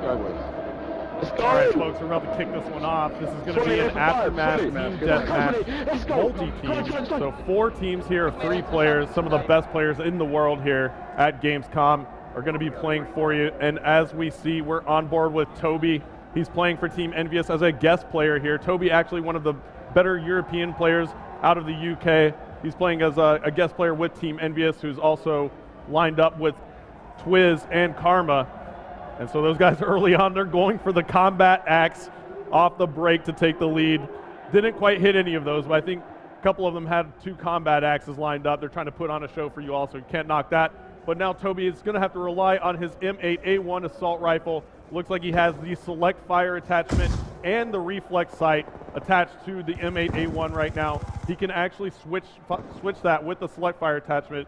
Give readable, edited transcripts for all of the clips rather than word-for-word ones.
ugly. All right, folks, we're about to kick this one off. This is going to be an aftermath team deathmatch multi-team. So 4 teams here of 3 players, some of the best players in the world here at Gamescom are going to be playing for you. And as we see, we're on board with Toby. He's playing for Team Envious as a guest player here. Toby, actually one of the better European players out of the UK. He's playing as a guest player with Team Envious, who's also lined up with Twiz and Karma. And so those guys early on, they're going for the combat axe off the break to take the lead. Didn't quite hit any of those, but I think a couple of them had 2 combat axes lined up. They're trying to put on a show for you all, so you can't knock that. But now Toby is going to have to rely on his M8A1 assault rifle. Looks like he has the select fire attachment and the reflex sight attached to the M8A1 right now. He can actually switch that with the select fire attachment.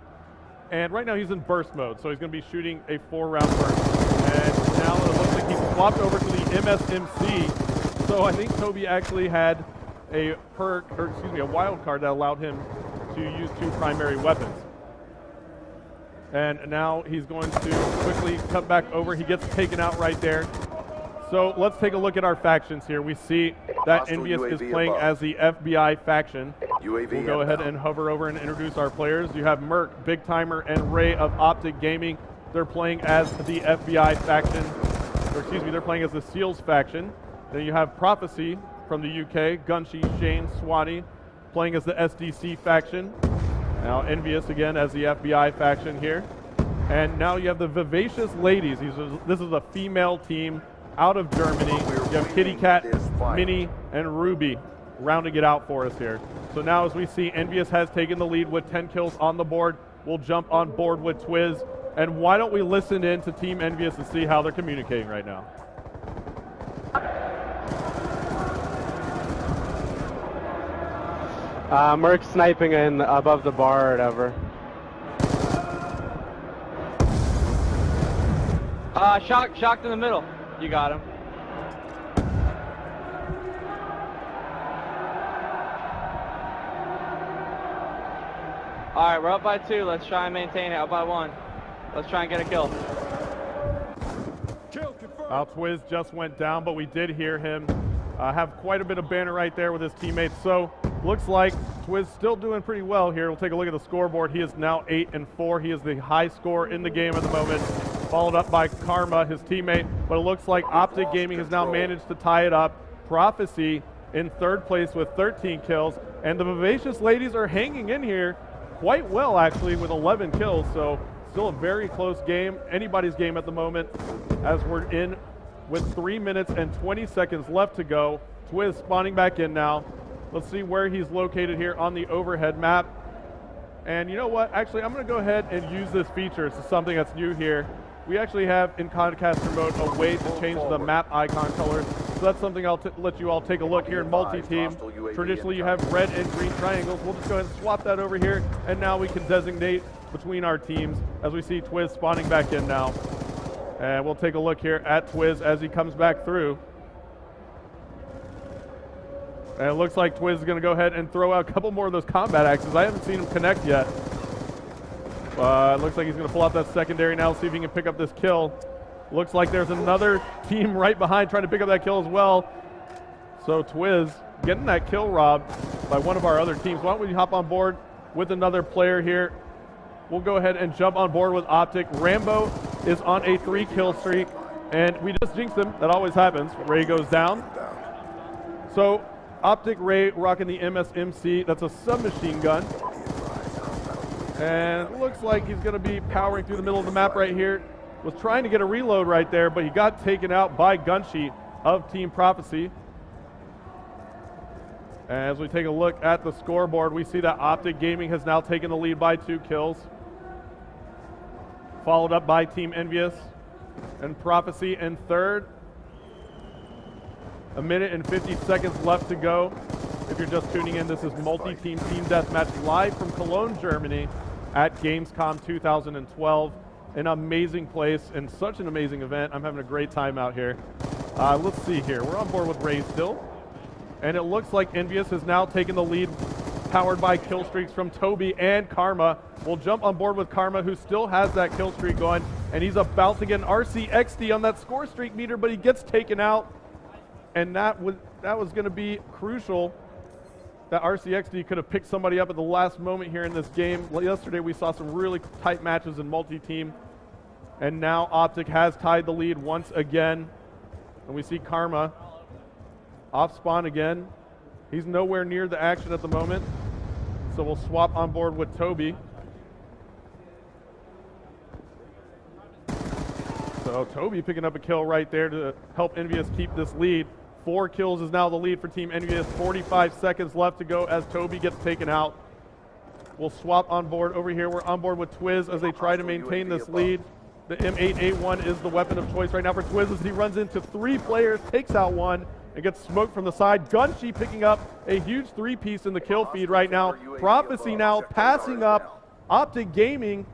And right now he's in burst mode, so he's going to be shooting a 4-round burst. And now it looks like he swapped over to the MSMC. So I think Toby actually had a wild card that allowed him to use 2 primary weapons. And now he's going to quickly cut back over. He gets taken out right there. So let's take a look at our factions here. We see that Envious is playing as the FBI faction. We'll go ahead and hover over and introduce our players. You have Merc, Big Timer, and Ray of Optic Gaming. They're playing as the FBI faction, or excuse me, they're playing as the SEALs faction. Then you have Prophecy from the UK, Gunshi, Shane, Swati, playing as the SDC faction. Now Envious again as the FBI faction here. And now you have the Vivacious Ladies. This is a female team out of Germany. You have Kitty Cat, Minnie, and Ruby rounding it out for us here. So now as we see, Envious has taken the lead with 10 kills on the board. We'll jump on board with Twiz. And why don't we listen in to Team Envious and see how they're communicating right now. Merc sniping in above the bar or whatever. Shocked in the middle. You got him. Alright, we're up by 2. Let's try and maintain it. Up by 1. Let's try and get a kill. Twiz just went down, but we did hear him have quite a bit of banter right there with his teammates. So looks like Twiz still doing pretty well here. We'll take a look at the scoreboard. He is now 8-4. He is the high scorer in the game at the moment, followed up by Karma, his teammate. But it looks like Optic Gaming has now managed to tie it up. Prophecy in 3rd place with 13 kills. And the Vivacious Ladies are hanging in here quite well, actually, with 11 kills. So still a very close game, anybody's game at the moment, as we're in with 3 minutes and 20 seconds left to go. Twiz spawning back in now. Let's see where he's located here on the overhead map. And you know what? Actually, I'm going to go ahead and use this feature. This is something that's new here. We actually have in Concaster mode a way to change the map icon color. So that's something I'll let you all take a look here in multi-team. Traditionally, you have red and green triangles. We'll just go ahead and swap that over here. And now we can designate between our teams as we see Twiz spawning back in now. And we'll take a look here at Twiz as he comes back through. And it looks like Twiz is going to go ahead and throw out a couple more of those combat axes. I haven't seen him connect yet. It looks like he's going to pull out that secondary now, see if he can pick up this kill. Looks like there's another team right behind trying to pick up that kill as well. So Twiz getting that kill robbed by one of our other teams. Why don't we hop on board with another player here. We'll go ahead and jump on board with Optic. Rambo is on a 3-kill streak, and we just jinxed him. That always happens. Ray goes down. So Optic Ray rocking the MSMC. That's a submachine gun. And it looks like he's going to be powering through the middle of the map right here. Was trying to get a reload right there, but he got taken out by Gunshi of Team Prophecy. As we take a look at the scoreboard, we see that Optic Gaming has now taken the lead by 2 kills. Followed up by Team Envious and Prophecy in 3rd. 1 minute and 50 seconds left to go. If you're just tuning in, this is multi-team team deathmatch live from Cologne, Germany at Gamescom 2012. An amazing place and such an amazing event. I'm having a great time out here. Let's see here. We're on board with Ray still. And it looks like Envious has now taken the lead powered by kill streaks from Toby and Karma. We'll jump on board with Karma, who still has that kill streak going, and he's about to get an RCXD on that score streak meter, but he gets taken out, and that was going to be crucial. That RCXD could have picked somebody up at the last moment here in this game. Yesterday we saw some really tight matches in multi-team, and now Optic has tied the lead once again, and we see Karma off spawn again. He's nowhere near the action at the moment, so we'll swap on board with Toby. So Toby picking up a kill right there to help Envious keep this lead. 4 kills is now the lead for Team Envious. 45 seconds left to go as Toby gets taken out. We'll swap on board over here. We're on board with Twiz as they try to maintain this lead. The M8A1 is the weapon of choice right now for Twiz as he runs into 3 players, takes out 1, and gets smoked from the side. Gunshi picking up a huge 3-piece in the kill feed right now. Prophecy now passing up Optic Gaming,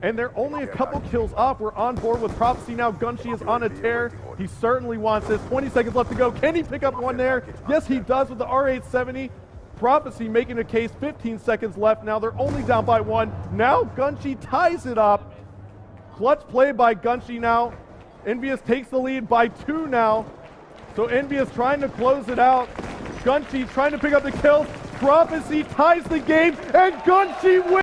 and they're only a couple kills off. We're on board with Prophecy now. Gunshi is on a tear. He certainly wants this. 20 seconds left to go. Can he pick up 1 there? Yes, he does with the R870. Prophecy making a case. 15 seconds left now. They're only down by 1. Now Gunshi ties it up. Clutch play by Gunshi now. Envious takes the lead by 2 now. So Envious trying to close it out. Gunshi trying to pick up the kills. Prophecy ties the game, and Gunshi wins.